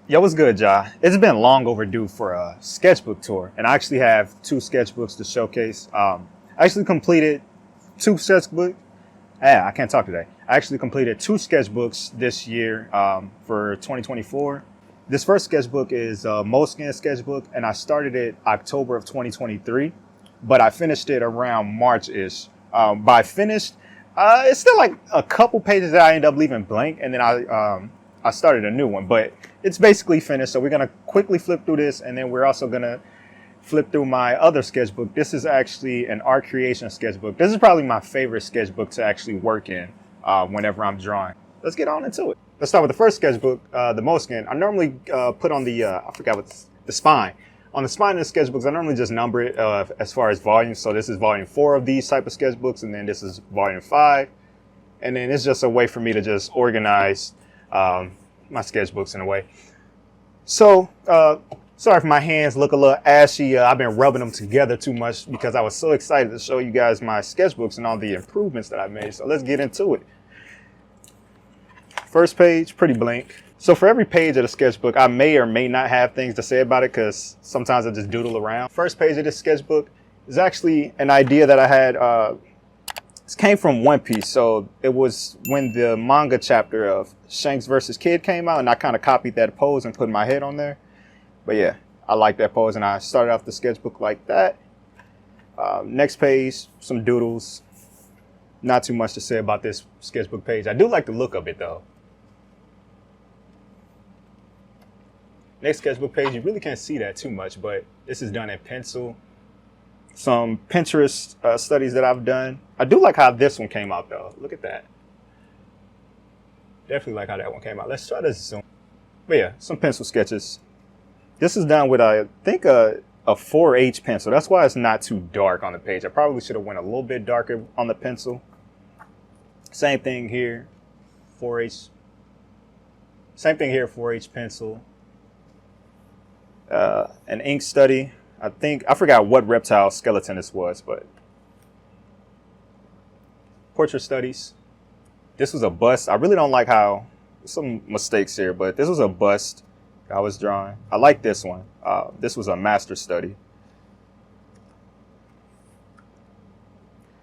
Yo, what's good, Ja? It's been long overdue for a sketchbook tour, and I actually have two sketchbooks to showcase. I actually completed two sketchbooks. I can't talk today. I actually completed two sketchbooks this year for 2024. This first sketchbook is a Moleskine sketchbook, and I started it October of 2023, but I finished it around March-ish. By finished, it's still like a couple pages that I ended up leaving blank, and then I started a new one, but it's basically finished. So we're gonna quickly flip through this, and then we're also gonna flip through my other sketchbook. This is actually an art creation sketchbook. This is probably my favorite sketchbook to actually work in whenever I'm drawing. Let's get on into it. Let's start with the first sketchbook, the Moleskine. I normally put on the, I forgot what the spine. On the spine of the sketchbooks, I normally just number it as far as volume. So this is volume 4 of these type of sketchbooks, and then this is volume 5. And then it's just a way for me to just organize my sketchbooks in a way. So, sorry if my hands look a little ashy. I've been rubbing them together too much because I was so excited to show you guys my sketchbooks and all the improvements that I made. So let's get into it. First page, pretty blank. So for every page of the sketchbook, I may or may not have things to say about it because sometimes I just doodle around. First page of this sketchbook is actually an idea that I had. This came from One Piece. So it was when the manga chapter of Shanks versus Kid came out, and I kind of copied that pose and put my head on there. But yeah, I like that pose, and I started off the sketchbook like that. Next page, some doodles. Not too much to say about this sketchbook page. I do like the look of it though. Next sketchbook page, you really can't see that too much, but this is done in pencil. Some Pinterest studies that I've done. I do like how this one came out though. Look at that. Definitely like how that one came out. Let's try to zoom. But yeah, some pencil sketches. This is done with, I think, a 4H pencil. That's why it's not too dark on the page. I probably should have went a little bit darker on the pencil. Same thing here, 4H. Same thing here, 4H pencil. An ink study. I forgot what reptile skeleton this was, but portrait studies. This was a bust. I really don't like how, some mistakes here, but this was a bust I was drawing. I like this one. This was a master study.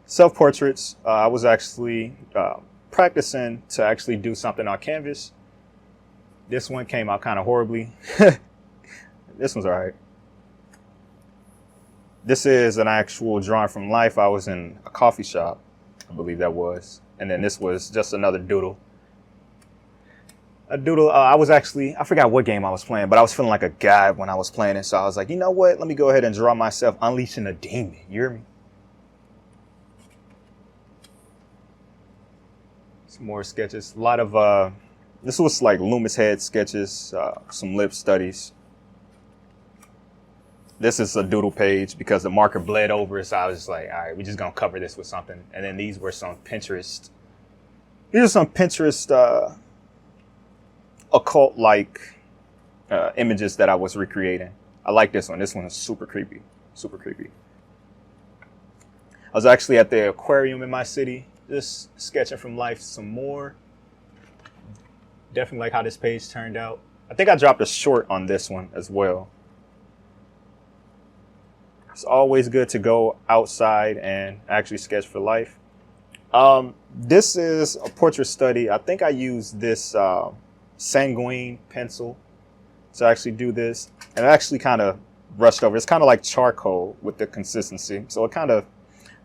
Self-portraits. I was actually practicing to actually do something on canvas. This one came out kind of horribly. This one's all right. This is an actual drawing from life. I was in a coffee shop, I believe that was. And then this was just another doodle. A doodle, I forgot what game I was playing, but I was feeling like a guy when I was playing it. So I was like, you know what? Let me go ahead and draw myself unleashing a demon. You hear me? Some more sketches. A lot of, this was like Loomis head sketches, some lip studies. This is a doodle page because the marker bled over. So I was just like, all right, we're just going to cover this with something. And then these were some Pinterest. These are some Pinterest occult-like images that I was recreating. I like this one. This one is super creepy. Super creepy. I was actually at the aquarium in my city, just sketching from life some more. Definitely like how this page turned out. I think I dropped a short on this one as well. It's always good to go outside and actually sketch for life. This is a portrait study. I think I used this sanguine pencil to actually do this. And it actually kind of brushed over. It's kind of like charcoal with the consistency. So it kind of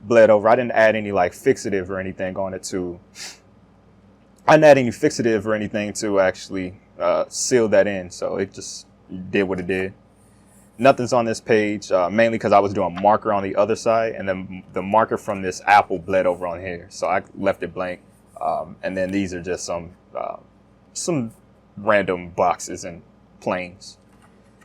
bled over. I didn't add any like fixative or anything on it I didn't add any fixative or anything to actually seal that in. So it just did what it did. Nothing's on this page, mainly because I was doing marker on the other side, and then the marker from this apple bled over on here, so I left it blank. And then these are just some random boxes and planes.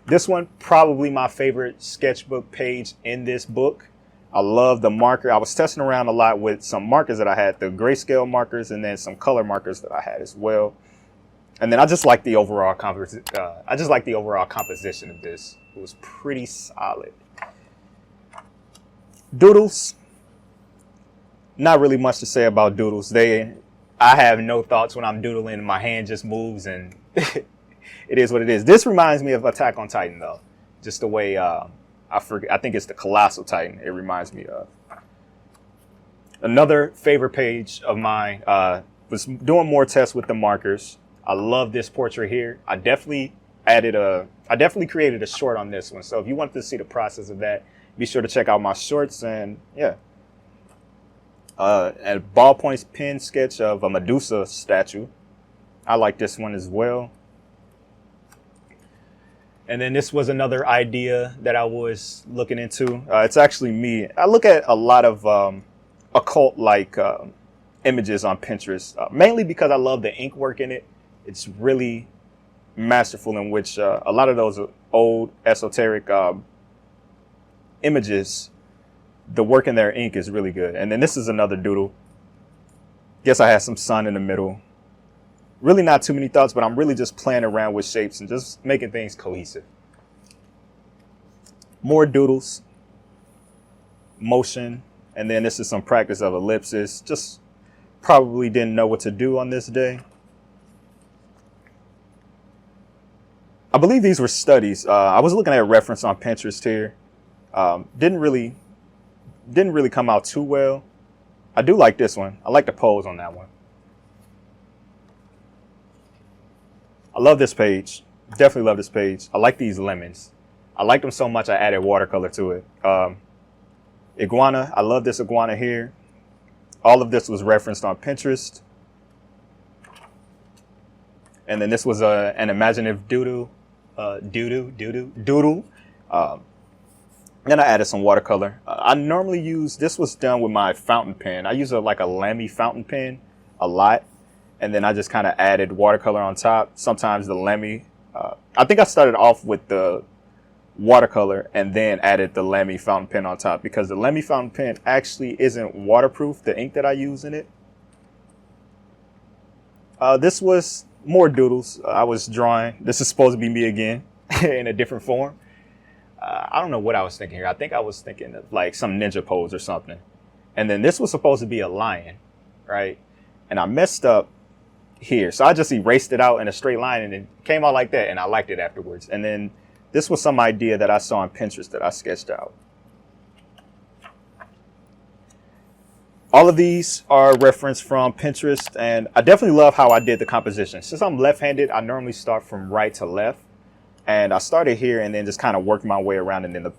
This one, probably my favorite sketchbook page in this book. I love the marker. I was testing around a lot with some markers that I had, the grayscale markers, and then some color markers that I had as well. And then I just like the overall composition of this. It was pretty solid. Doodles. Not really much to say about doodles. I have no thoughts when I'm doodling. My hand just moves and it is what it is. This reminds me of Attack on Titan, though. Just the way, I forget, I think it's the Colossal Titan it reminds me of. Another favorite page of mine was doing more tests with the markers. I love this portrait here. I definitely created a short on this one. So if you want to see the process of that, be sure to check out my shorts. And yeah, a ballpoint pen sketch of a Medusa statue. I like this one as well. And then this was another idea that I was looking into. It's actually me. I look at a lot of occult-like images on Pinterest, mainly because I love the ink work in it. It's really masterful, in which a lot of those old esoteric images, the work in their ink is really good. And then this is another doodle. Guess I had some sun in the middle. Really not too many thoughts, but I'm really just playing around with shapes and just making things cohesive. More doodles, motion, and then this is some practice of ellipses. Just probably didn't know what to do on this day. I believe these were studies. I was looking at a reference on Pinterest here. Didn't really come out too well. I do like this one. I like the pose on that one. I love this page. Definitely love this page. I like these lemons. I like them so much I added watercolor to it. Iguana. I love this iguana here. All of this was referenced on Pinterest. And then this was an imaginative doodle. Doodle. Then I added some watercolor. I normally use, this was done with my fountain pen. I use like a Lamy fountain pen a lot. And then I just kind of added watercolor on top. Sometimes the Lamy, I think I started off with the watercolor and then added the Lamy fountain pen on top, because the Lamy fountain pen actually isn't waterproof, the ink that I use in it. This was more doodles. I was drawing. This is supposed to be me again in a different form. I don't know what I was thinking here. I think I was thinking of like some ninja pose or something. And then this was supposed to be a lion, right? And I messed up here. So I just erased it out in a straight line and it came out like that. And I liked it afterwards. And then this was some idea that I saw on Pinterest that I sketched out. All of these are referenced from Pinterest, and I definitely love how I did the composition. Since I'm left-handed, I normally start from right to left. And I started here and then just kind of worked my way around, and then the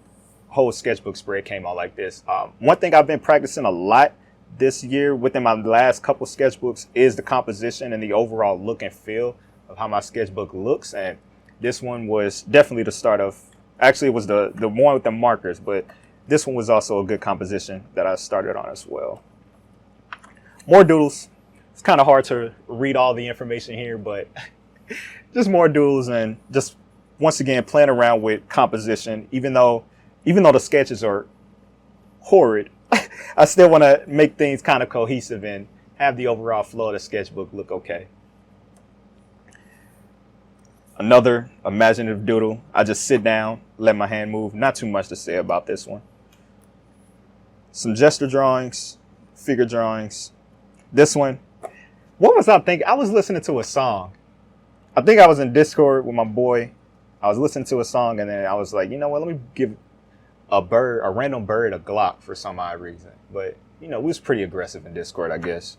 whole sketchbook spread came out like this. One thing I've been practicing a lot this year within my last couple sketchbooks is the composition and the overall look and feel of how my sketchbook looks. And this one was definitely the start of, actually it was the one with the markers, but this one was also a good composition that I started on as well. More doodles. It's kind of hard to read all the information here, but just more doodles and just once again playing around with composition. Even though the sketches are horrid, I still want to make things kind of cohesive and have the overall flow of the sketchbook look okay. Another imaginative doodle. I just sit down, let my hand move. Not too much to say about this one. Some gesture drawings, figure drawings. This one, what was I thinking? I was listening to a song. I think I was in Discord with my boy. I was listening to a song and then I was like, you know what, let me give a random bird a Glock for some odd reason. But, you know, we was pretty aggressive in Discord, I guess.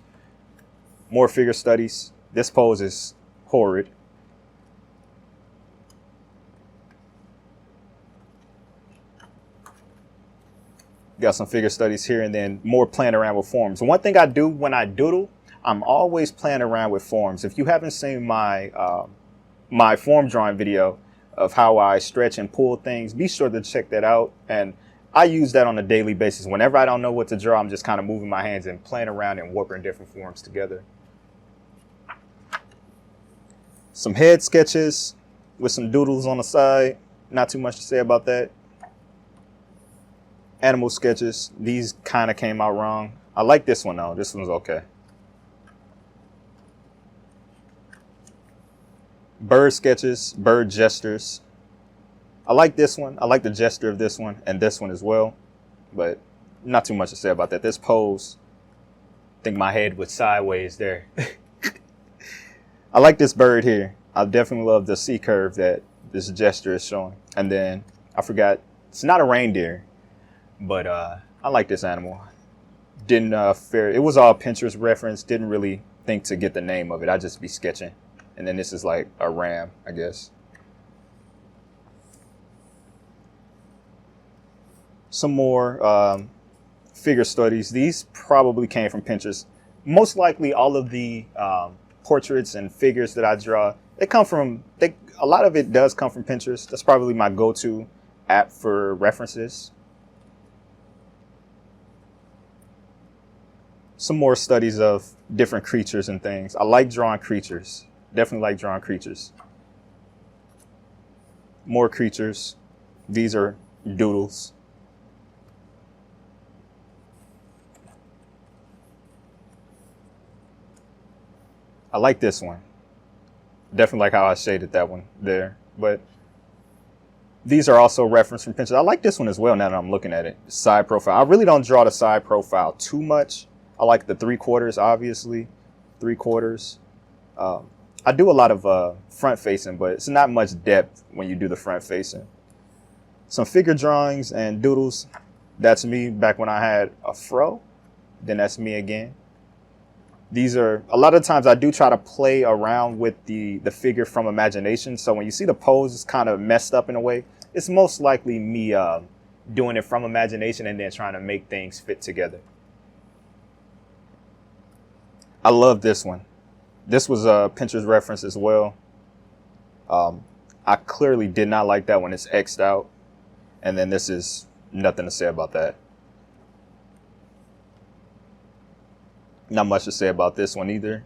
More figure studies. This pose is horrid. Got some figure studies here, and then more playing around with forms. One thing I do when I doodle, I'm always playing around with forms. If you haven't seen my my form drawing video of how I stretch and pull things, be sure to check that out. And I use that on a daily basis. Whenever I don't know what to draw, I'm just kind of moving my hands and playing around and warping different forms together. Some head sketches with some doodles on the side. Not too much to say about that. Animal sketches. These kind of came out wrong. I like this one though. This one's okay. Bird sketches, bird gestures. I like this one. I like the gesture of this one and this one as well. But not too much to say about that. This pose, I think my head was sideways there. I like this bird here. I definitely love the C curve that this gesture is showing. And then I forgot, it's not a reindeer, but I like this animal. Didn't it was all Pinterest reference. Didn't really think to get the name of it. I just be sketching. And then this is like a ram, I guess. Some more figure studies. These probably came from Pinterest. Most likely all of the portraits and figures that I draw, a lot of it does come from Pinterest. That's probably my go-to app for references. Some more studies of different creatures and things. I like drawing creatures. Definitely like drawing creatures. More creatures. These are doodles. I like this one. Definitely like how I shaded that one there. But these are also referenced from Pinterest. I like this one as well now that I'm looking at it. Side profile. I really don't draw the side profile too much. I like the 3/4, obviously. 3/4. I do a lot of front facing, but it's not much depth when you do the front facing. Some figure drawings and doodles. That's me back when I had a fro. Then that's me again. These are, a lot of times I do try to play around with the figure from imagination. So when you see the pose is kind of messed up in a way, it's most likely me doing it from imagination and then trying to make things fit together. I love this one. This was a Pinterest reference as well. I clearly did not like that one. It's X'd out. And then this is nothing to say about that. Not much to say about this one either.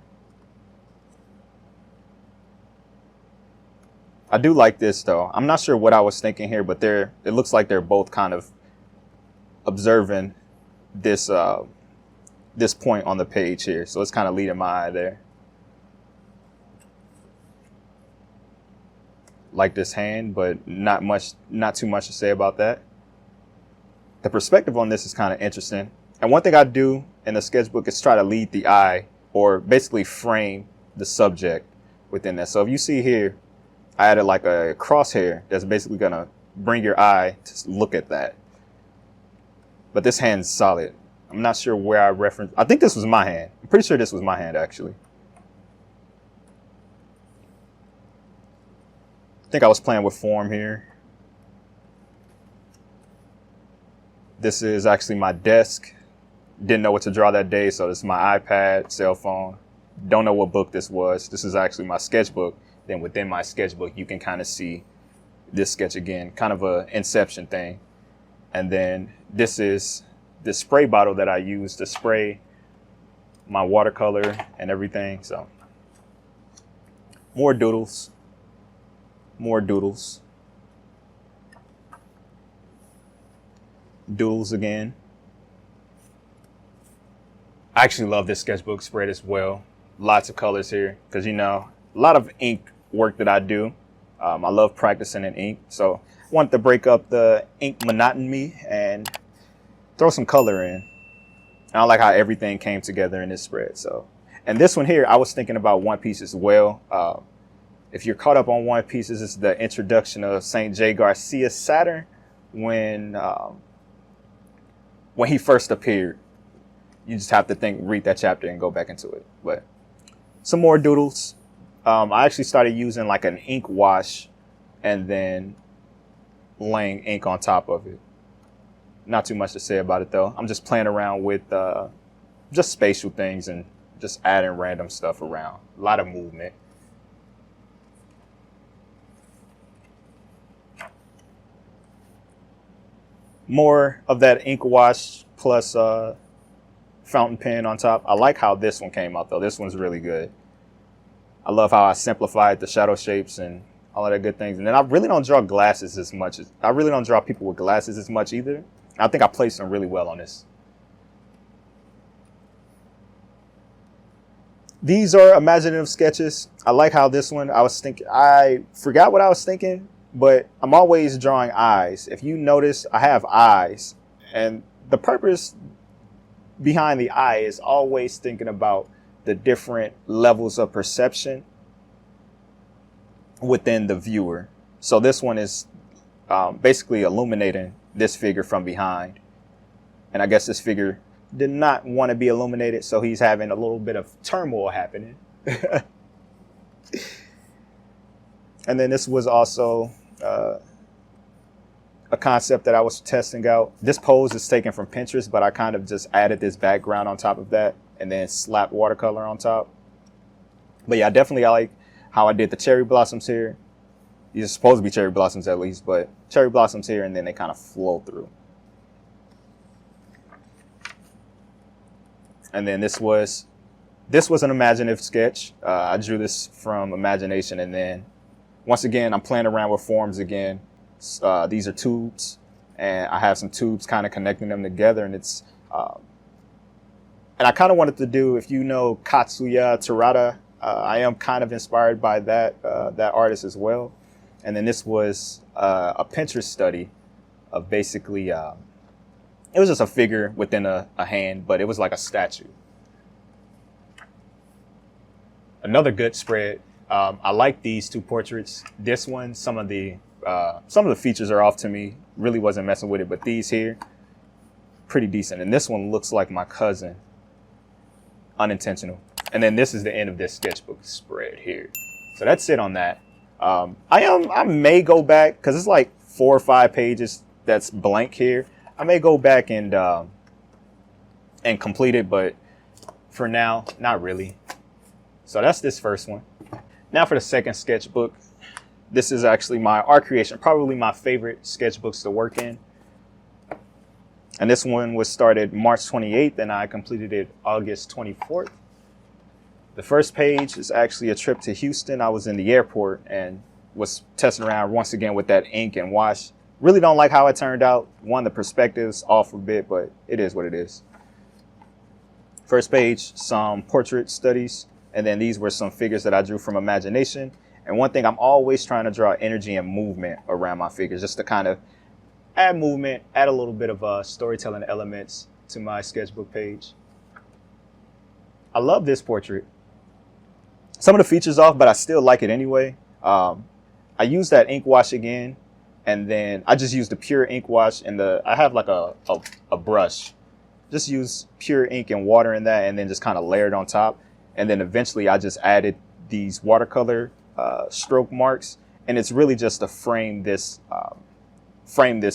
I do like this though. I'm not sure what I was thinking here, but it looks like they're both kind of observing this this point on the page here. So it's kind of leading my eye there. Like this hand, but not too much to say about that. The perspective on this is kind of interesting. And one thing I do in the sketchbook is try to lead the eye, or basically frame the subject within that. So if you see here, I added like a crosshair that's basically gonna bring your eye to look at that. But this hand's solid. I'm not sure where I referenced. I think this was my hand. I'm pretty sure this was my hand actually. I think I was playing with form here. This is actually my desk. Didn't know what to draw that day, so this is my iPad, cell phone. Don't know what book this was. This is actually my sketchbook. Then within my sketchbook, you can kind of see this sketch again, kind of a inception thing. And then this is the spray bottle that I use to spray my watercolor and everything. So more doodles, more doodles. Doodles again. I actually love this sketchbook spread as well. Lots of colors here because, you know, a lot of ink work that I do. I love practicing in ink. So I wanted to break up the ink monotony and throw some color in. And I like how everything came together in this spread. So, and this one here, I was thinking about One Piece as well. If you're caught up on One Piece, this is the introduction of St. J. Garcia Saturn when he first appeared. You just have to read that chapter and go back into it. But some more doodles. I actually started using like an ink wash and then laying ink on top of it. Not too much to say about it though. I'm just playing around with just spatial things and just adding random stuff around. A lot of movement. More of that ink wash plus fountain pen on top. I like how this one came out though. This one's really good. I love how I simplified the shadow shapes and all of that good things. And then I really don't draw glasses as much. I really don't draw people with glasses as much either. I think I placed them really well on this. These are imaginative sketches. I like how this one, I forgot what I was thinking, but I'm always drawing eyes. If you notice, I have eyes. And the purpose behind the eye is always thinking about the different levels of perception. within the viewer. So this one is basically illuminating this figure from behind. And I guess this figure did not want to be illuminated, so he's having a little bit of turmoil happening. And then this was also a concept that I was testing out. This pose is taken from Pinterest, but I kind of just added this background on top of that and then slapped watercolor on top. But yeah, definitely I like how I did the cherry blossoms here. These are supposed to be cherry blossoms at least, but cherry blossoms here, and then they kind of flow through. And then this was an imaginative sketch. I drew this from imagination, and then once again, I'm playing around with forms again. These are tubes, and I have some tubes kind of connecting them together, and it's and I kind of wanted to do, if you know Katsuya Terada, I am kind of inspired by that artist as well. And then this was a Pinterest study of basically, it was just a figure within a hand, but it was like a statue. Another good spread. I like these two portraits. This one, some of the features are off to me. Really wasn't messing with it, but these here, pretty decent. And this one looks like my cousin. Unintentional. And then this is the end of this sketchbook spread here. So that's it on that. I may go back because it's like 4 or 5 pages that's blank here. I may go back and complete it, but for now, not really. So that's this first one. Now for the second sketchbook. This is actually my art creation, probably my favorite sketchbooks to work in. And this one was started March 28th, and I completed it August 24th. The first page is actually a trip to Houston. I was in the airport and was testing around once again with that ink and wash. Really don't like how it turned out. One, the perspective's off a bit, but it is what it is. First page, some portrait studies. And then these were some figures that I drew from imagination. And one thing, I'm always trying to draw energy and movement around my figures, just to kind of add movement, add a little bit of storytelling elements to my sketchbook page. I love this portrait. Some of the features off, but I still like it anyway. I used that ink wash again, and then I just used the pure ink wash, and I have like a brush. Just use pure ink and water in that, and then just kind of layered on top. And then eventually I just added these watercolor stroke marks, and it's really just to frame this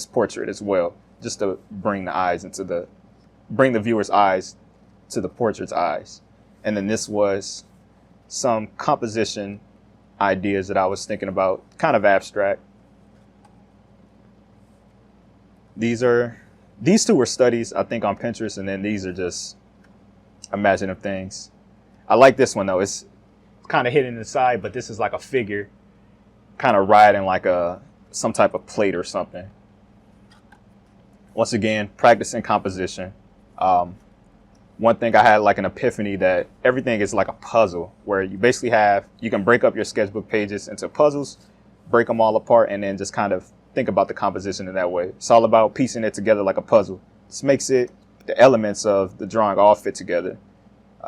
portrait as well, just to bring the viewer's eyes to the portrait's eyes. And then this was some composition ideas that I was thinking about, kind of abstract. These two were studies, I think, on Pinterest, and then these are just imaginative things. I like this one though. It's kind of hidden inside, but this is like a figure kind of riding like some type of plate or something. Once again, practicing composition. One thing, I had like an epiphany that everything is like a puzzle, where you basically you can break up your sketchbook pages into puzzles, break them all apart, and then just kind of think about the composition in that way. It's all about piecing it together like a puzzle. This makes the elements of the drawing all fit together.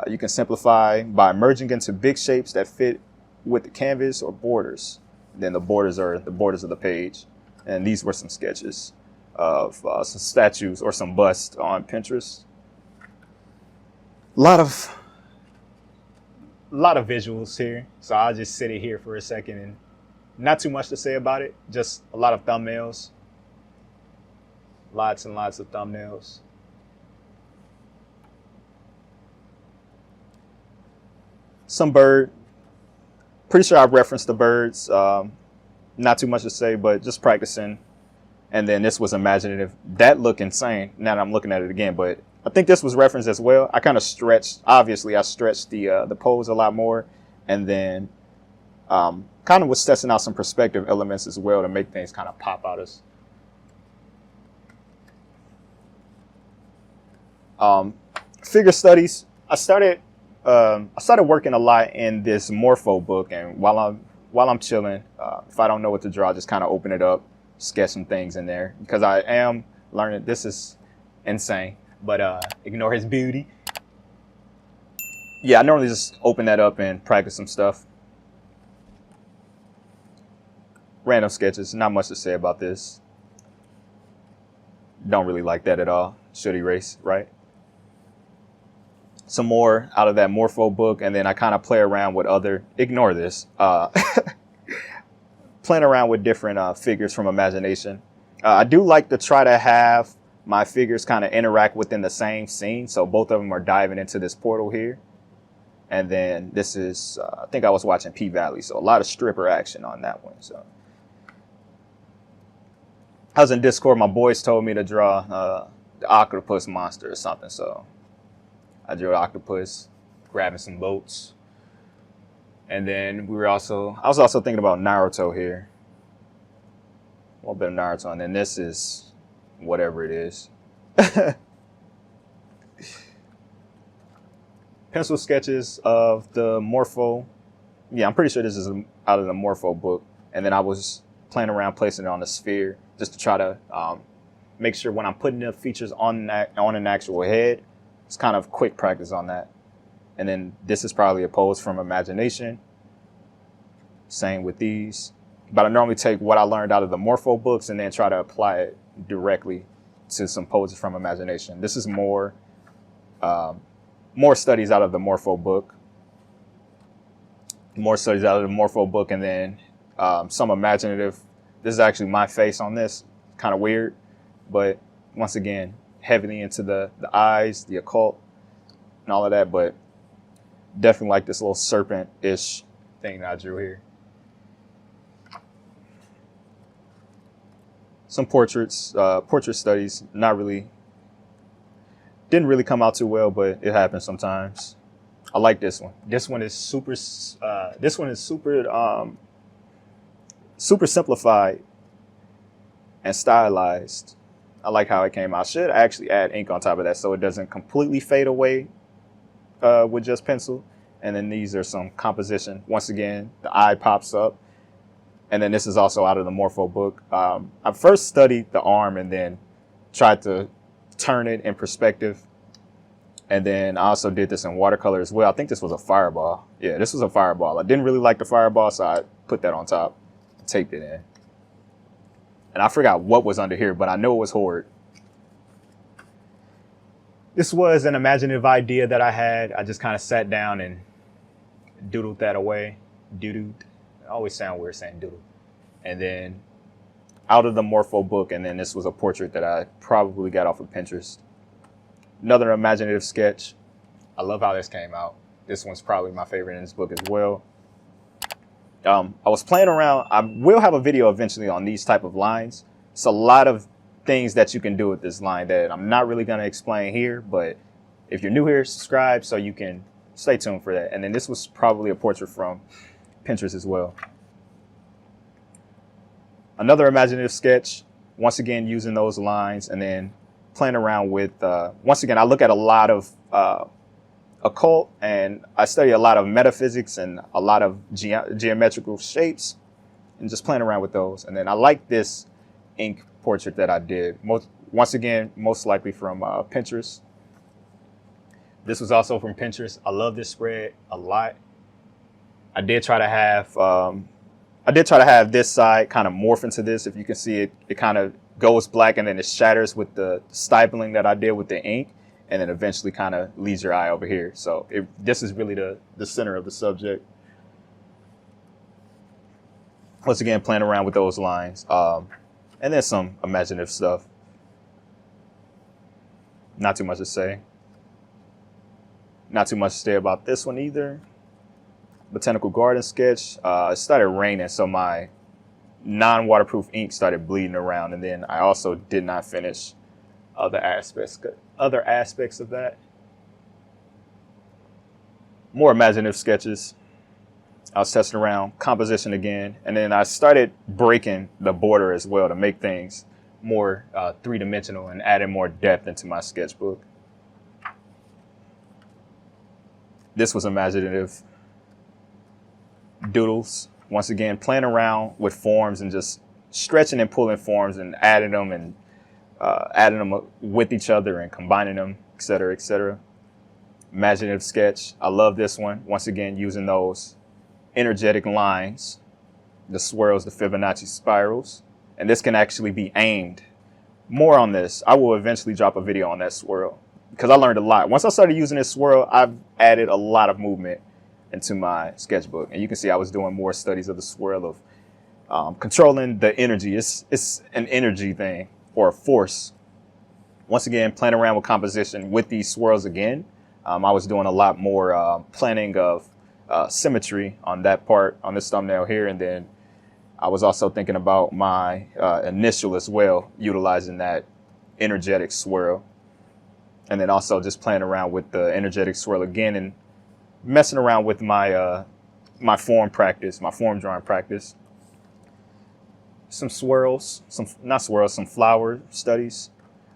You can simplify by merging into big shapes that fit with the canvas or borders. Then the borders are the borders of the page. And these were some sketches of some statues or some busts on Pinterest. A lot of visuals here. So I'll just sit it here for a second, and not too much to say about it. Just a lot of thumbnails. Lots and lots of thumbnails. Some bird. Pretty sure I've referenced the birds. Not too much to say, but just practicing. And then this was imaginative. That looked insane now that I'm looking at it again, but I think this was referenced as well. I kind of stretched. Obviously, I stretched the pose a lot more, and then kind of was testing out some perspective elements as well to make things kind of pop out as. Figure studies. I started working a lot in this Morpho book, and while I'm chilling, if I don't know what to draw, I just kind of open it up, sketch some things in there, because I am learning. This is insane, but ignore his beauty. Yeah, I normally just open that up and practice some stuff. Random sketches, not much to say about this. Don't really like that at all. Should erase, right? Some more out of that Morpho book, and then I kind of play around with ignore this, playing around with different figures from imagination. I do like to try to have my figures kind of interact within the same scene. So both of them are diving into this portal here. And then this is, I think I was watching P-Valley. So a lot of stripper action on that one. So I was in Discord. My boys told me to draw the octopus monster or something. So I drew an octopus, grabbing some boats. And then I was also thinking about Naruto here. A little bit of Naruto. And then this is whatever it is. Pencil sketches of the Morpho. Yeah, I'm pretty sure this is out of the Morpho book. And then I was playing around placing it on a sphere just to try to make sure when I'm putting the features on an actual head, it's kind of quick practice on that. And then this is probably a pose from imagination. Same with these. But I normally take what I learned out of the Morpho books and then try to apply it directly to some poses from imagination. This is more studies out of the Morpho book. More studies out of the Morpho book, and then some imaginative. This is actually my face on this. Kind of weird, but once again, heavily into the eyes, the occult, and all of that. But definitely like this little serpent-ish thing that I drew here. Some portraits, portrait studies, didn't really come out too well, but it happens sometimes. I like this one. This one is super simplified and stylized. I like how it came out. I should actually add ink on top of that so it doesn't completely fade away with just pencil. And then these are some composition. Once again, the eye pops up. And then this is also out of the Morpho book. I first studied the arm and then tried to turn it in perspective. And then I also did this in watercolor as well. I think this was a fireball. Yeah, this was a fireball. I didn't really like the fireball, so I put that on top, taped it in. And I forgot what was under here, but I know it was Horde. This was an imaginative idea that I had. I just kind of sat down and doodled that away. Doodled. I always sound weird saying doodle. And then out of the Morpho book, and then this was a portrait that I probably got off of Pinterest. Another imaginative sketch. I love how this came out. This one's probably my favorite in this book as well. I was playing around. I will have a video eventually on these type of lines. It's a lot of things that you can do with this line that I'm not really going to explain here, but if you're new here, subscribe so you can stay tuned for that. And then this was probably a portrait from Pinterest as well. Another imaginative sketch, once again using those lines and then playing around with, once again, I look at a lot of occult, and I study a lot of metaphysics and a lot of geometrical shapes, and just playing around with those. And then I like this ink portrait that I did. Once again, most likely from Pinterest. This was also from Pinterest. I love this spread a lot. I did try to have this side kind of morph into this. If you can see it, it kind of goes black and then it shatters with the stippling that I did with the ink, and then eventually kind of leaves your eye over here. So this is really the center of the subject. Once again, playing around with those lines. And then some imaginative stuff. Not too much to say. Not too much to say about this one either. Botanical garden sketch. It started raining, so my non-waterproof ink started bleeding around, and then I also did not finish other aspects of that. More imaginative sketches. I was testing around composition again, and then I started breaking the border as well to make things more three-dimensional and adding more depth into my sketchbook. This was imaginative. Doodles. Once again, playing around with forms and just stretching and pulling forms and adding them with each other and combining them, etc., etc. Imaginative sketch. I love this one. Once again, using those energetic lines. the swirls, the Fibonacci spirals. And this can actually be aimed. More on this. I will eventually drop a video on that swirl because I learned a lot. Once I started using this swirl, I've added a lot of movement into my sketchbook. And you can see I was doing more studies of the swirl of controlling the energy. It's an energy thing or a force. Once again, playing around with composition with these swirls again. I was doing a lot more planning of symmetry on that part on this thumbnail here. And then I was also thinking about my initial as well, utilizing that energetic swirl. And then also just playing around with the energetic swirl again and messing around with my my form practice, my form drawing practice. Some swirls, some flower studies.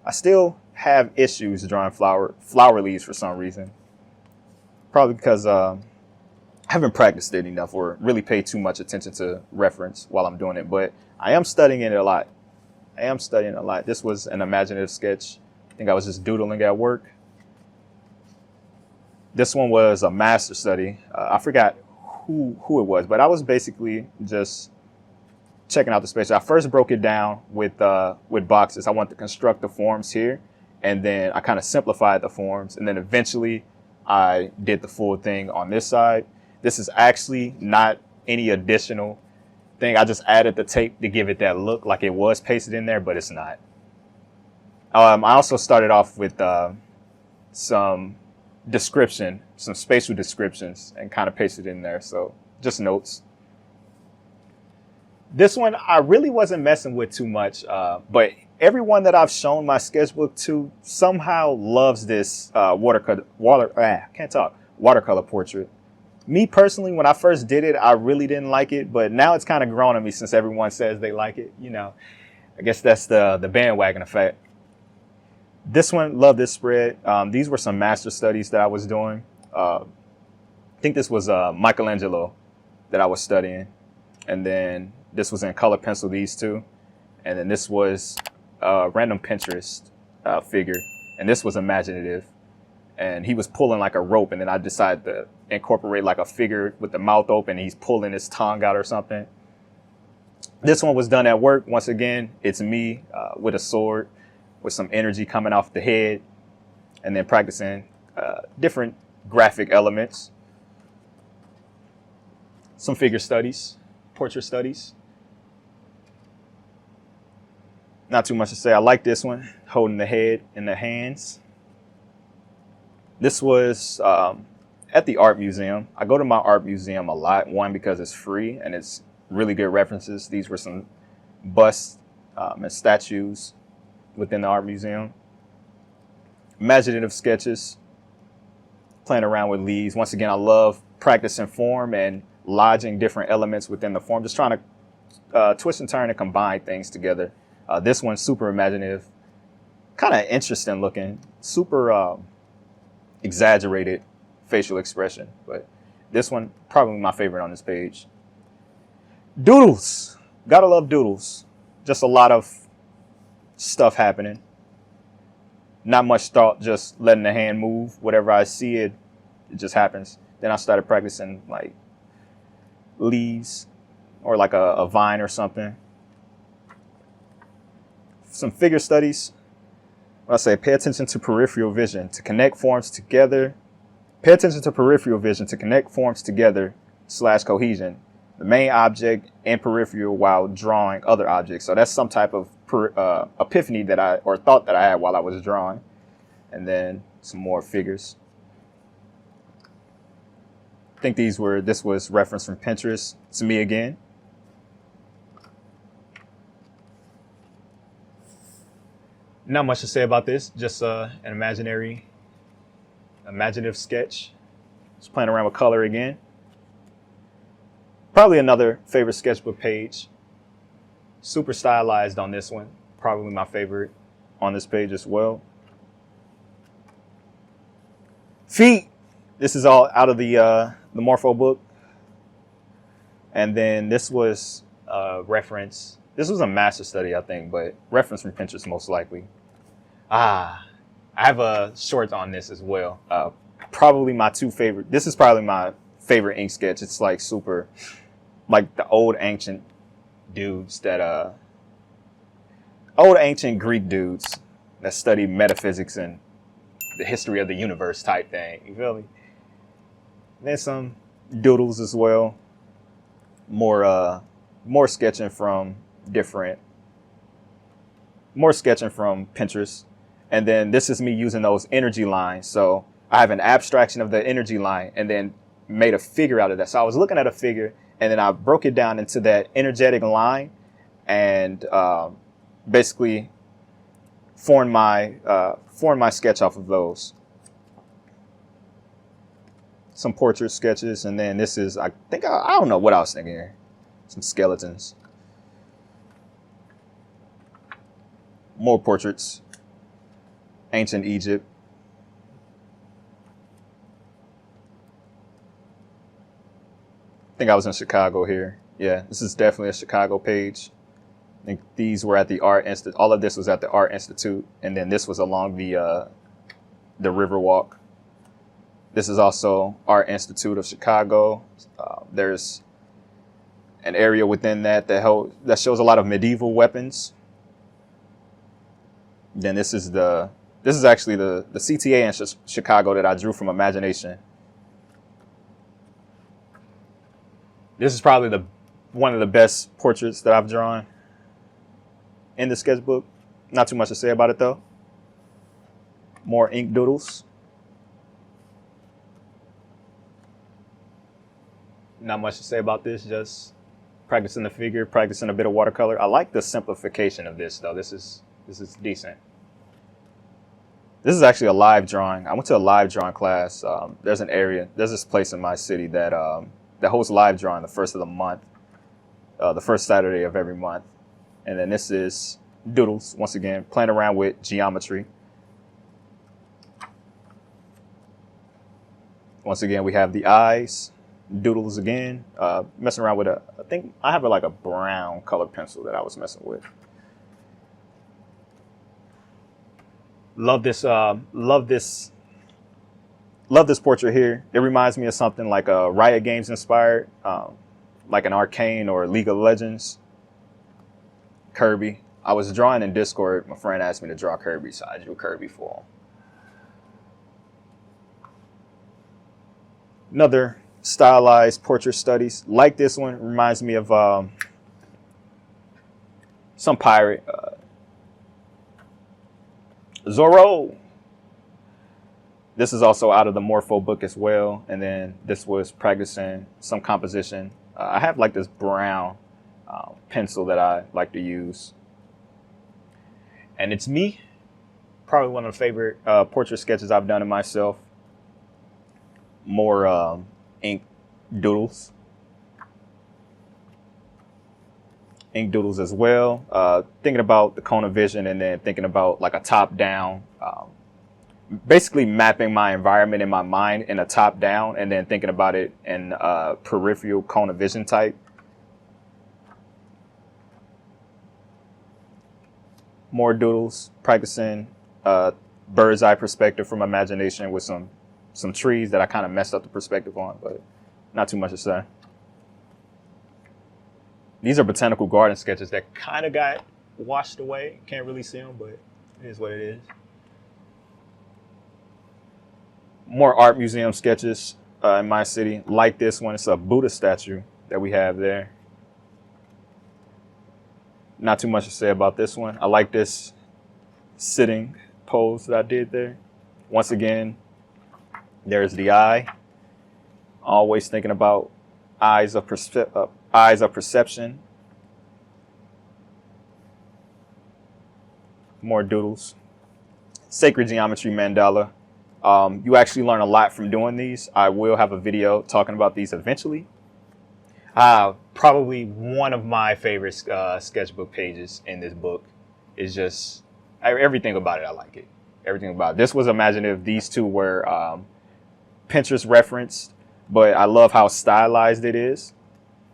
I still have issues drawing flower leaves for some reason. Probably because I haven't practiced it enough or really paid too much attention to reference while I'm doing it. But I am studying it a lot. This was an imaginative sketch. I think I was just doodling at work. This one was a master study. I forgot who it was, but I was basically just checking out the space. I first broke it down with boxes. I wanted to construct the forms here, and then I kind of simplified the forms, and then eventually I did the full thing on this side. This is actually not any additional thing. I just added the tape to give it that look like it was pasted in there, but it's not. I also started off with some description, some spatial descriptions, and kind of pasted in there. So just notes. This one I really wasn't messing with too much, but everyone that I've shown my sketchbook to somehow loves this watercolor portrait. Me personally, when I first did it, I really didn't like it, but now it's kind of grown on me since everyone says they like it. You know, I guess that's the bandwagon effect. This one, love this spread. These were some master studies that I was doing. I think this was Michelangelo that I was studying, and then this was in color pencil, these two. And then this was a random Pinterest figure. And this was imaginative. And he was pulling like a rope. And then I decided to incorporate like a figure with the mouth open. And he's pulling his tongue out or something. This one was done at work. Once again, it's me with a sword with some energy coming off the head. And then practicing different graphic elements. Some figure studies, portrait studies. Not too much to say. I like this one, holding the head in the hands. This was at the art museum. I go to my art museum a lot. One, because it's free and it's really good references. These were some busts and statues within the art museum. Imaginative sketches, playing around with leaves. Once again, I love practicing form and lodging different elements within the form. Just trying to twist and turn and combine things together. This one's super imaginative, kind of interesting looking, super exaggerated facial expression. But this one, probably my favorite on this page. Doodles. Gotta love doodles. Just a lot of stuff happening. Not much thought, just letting the hand move. Whatever I see, it just happens. Then I started practicing like leaves or like a vine or something. Some figure studies. When I say pay attention to peripheral vision to connect forms together. Pay attention to peripheral vision to connect forms together / cohesion. The main object and peripheral while drawing other objects. So that's some type of epiphany that or thought that I had while I was drawing. And then some more figures. I think this was referenced from Pinterest. It's me again. Not much to say about this, just an imaginative sketch. Just playing around with color again. Probably another favorite sketchbook page. Super stylized on this one. Probably my favorite on this page as well. Feet. This is all out of the Morpho book. And then this was reference. This was a master study, I think, but reference from Pinterest most likely. I have a short on this as well. Probably my two favorite. This is probably my favorite ink sketch. It's like super like the old ancient dudes that old ancient Greek dudes that study metaphysics and the history of the universe type thing. You feel me? Then some doodles as well. More sketching from Pinterest. And then this is me using those energy lines. So I have an abstraction of the energy line and then made a figure out of that. So I was looking at a figure and then I broke it down into that energetic line and basically formed my sketch off of those. Some portrait sketches, and then this is, I don't know what I was thinking here. Some skeletons. More portraits. Ancient Egypt. I think I was in Chicago here. Yeah, this is definitely a Chicago page. I think these were at the Art Institute. All of this was at the Art Institute, and then this was along the Riverwalk. This is also Art Institute of Chicago. There's an area within that shows a lot of medieval weapons. Then this is actually the CTA in Chicago that I drew from imagination. This is probably one of the best portraits that I've drawn in the sketchbook. Not too much to say about it though. More ink doodles. Not much to say about this, just practicing the figure, practicing a bit of watercolor. I like the simplification of this though. This is decent. This is actually a live drawing. I went to a live drawing class. There's this place in my city that hosts live drawing the first of the month, the first Saturday of every month. And then this is doodles, once again, playing around with geometry. Once again, we have the eyes. Doodles again, messing around with I think I have like a brown color pencil that I was messing with. Love this portrait here. It reminds me of something like a Riot Games inspired, like an Arcane or League of Legends. Kirby. I was drawing in Discord. My friend asked me to draw Kirby, so I drew Kirby for him. Another stylized portrait studies like this one reminds me of some pirate, Zorro. This is also out of the Morpho book as well, and then this was practicing some composition. I have like this brown pencil that I like to use, and it's me, probably one of the favorite portrait sketches I've done of myself. More ink doodles as well. Thinking about the cone of vision and then thinking about like a top down, basically mapping my environment in my mind in a top down and then thinking about it in peripheral cone of vision type. More doodles, practicing bird's eye perspective from imagination with some trees that I kind of messed up the perspective on, but not too much to say. These are botanical garden sketches that kind of got washed away. Can't really see them, but it is what it is. More art museum sketches in my city, like this one. It's a Buddha statue that we have there. Not too much to say about this one. I like this sitting pose that I did there. Once again, there's the eye. Always thinking about eyes of perception. More doodles. Sacred geometry mandala. You actually learn a lot from doing these. I will have a video talking about these eventually. Probably one of my favorite sketchbook pages in this book is just everything about it. I like it. Everything about it. This was imaginative. These two were Pinterest referenced, but I love how stylized it is.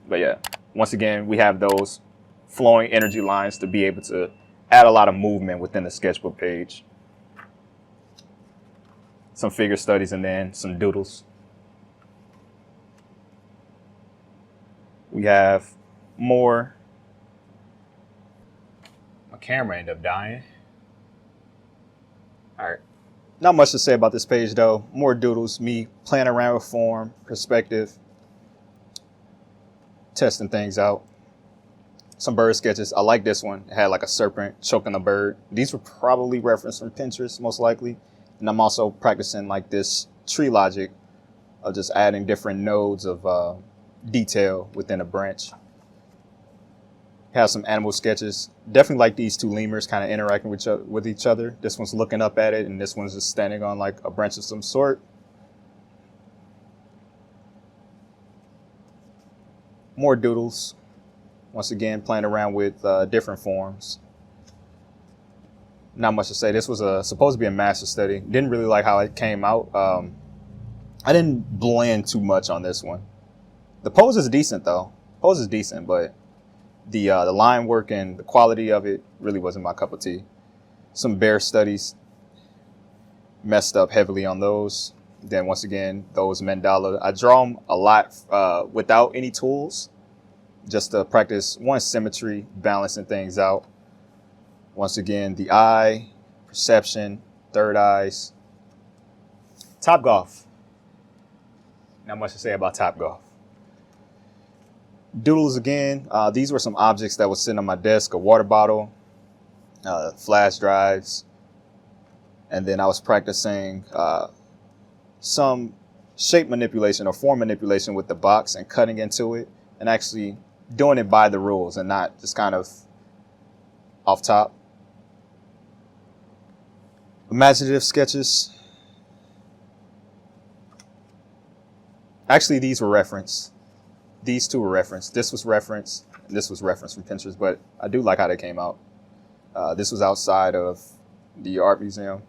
But yeah, once again, we have those flowing energy lines to be able to add a lot of movement within the sketchbook page. Some figure studies and then some doodles. We have more. My camera ended up dying. All right. Not much to say about this page though. More doodles, me playing around with form, perspective, testing things out. Some bird sketches. I like this one. It had like a serpent choking a bird. These were probably referenced from Pinterest, most likely. And I'm also practicing like this tree logic of just adding different nodes of detail within a branch. Have some animal sketches. Definitely like these two lemurs kind of interacting with each other. This one's looking up at it, and this one's just standing on like a branch of some sort. More doodles. Once again, playing around with different forms. Not much to say. This was supposed to be a master study. Didn't really like how it came out. I didn't blend too much on this one. The pose is decent though. Pose is decent, but the line work and the quality of it really wasn't my cup of tea. Some bear studies, messed up heavily on those. Then once again, those mandala. I draw them a lot without any tools, just to practice one symmetry, balancing things out. Once again, the eye, perception, third eyes. Top Golf. Not much to say about Top Golf. Doodles again. These were some objects that was sitting on my desk, a water bottle, flash drives, and then I was practicing some shape manipulation or form manipulation with the box and cutting into it and actually doing it by the rules and not just kind of off top. Imaginative sketches. Actually, these were referenced. These two were referenced. This was referenced, and this was referenced from Pinterest, but I do like how they came out. This was outside of the art museum.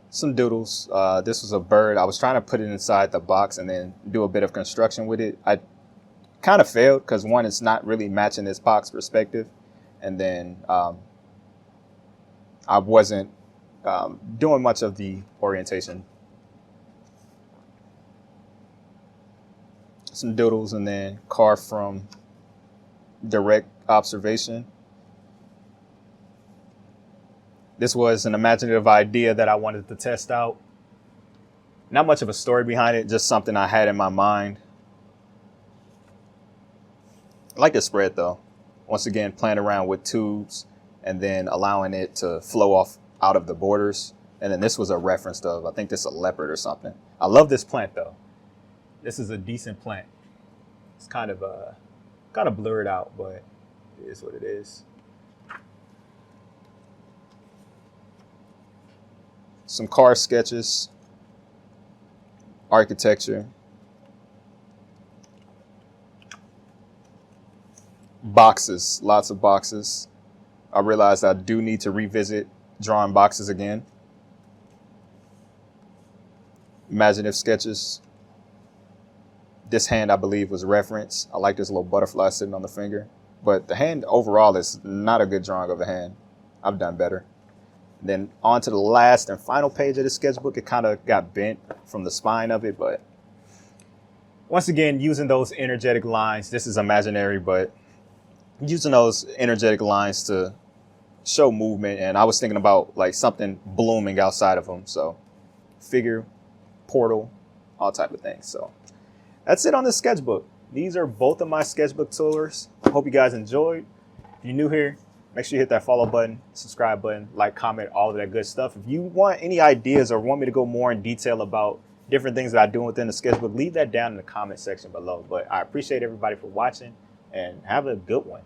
Some doodles. This was a bird. I was trying to put it inside the box and then do a bit of construction with it. I kind of failed because one, it's not really matching this box perspective. And then I wasn't doing much of the orientation. Some doodles and then carved from direct observation. This was an imaginative idea that I wanted to test out. Not much of a story behind it, just something I had in my mind. I like the spread though. Once again, playing around with tubes and then allowing it to flow off out of the borders. And then this was a reference to, I think this is a leopard or something. I love this plant though. This is a decent plant. It's kind of blurred out, but it is what it is. Some car sketches, architecture, boxes, lots of boxes. I realized I do need to revisit drawing boxes again. Imaginative sketches. This hand, I believe, was referenced. I like this little butterfly sitting on the finger, but the hand overall is not a good drawing of the hand. I've done better. Then on to the last and final page of the sketchbook. It kind of got bent from the spine of it, but once again, using those energetic lines. This is imaginary, but using those energetic lines to show movement. And I was thinking about like something blooming outside of them. So figure, portal, all type of things. So that's it on this sketchbook. These are both of my sketchbook tours. Hope you guys enjoyed. If you're new here, make sure you hit that follow button, subscribe button, like, comment, all of that good stuff. If you want any ideas or want me to go more in detail about different things that I do within the sketchbook, leave that down in the comment section below. But I appreciate everybody for watching and have a good one.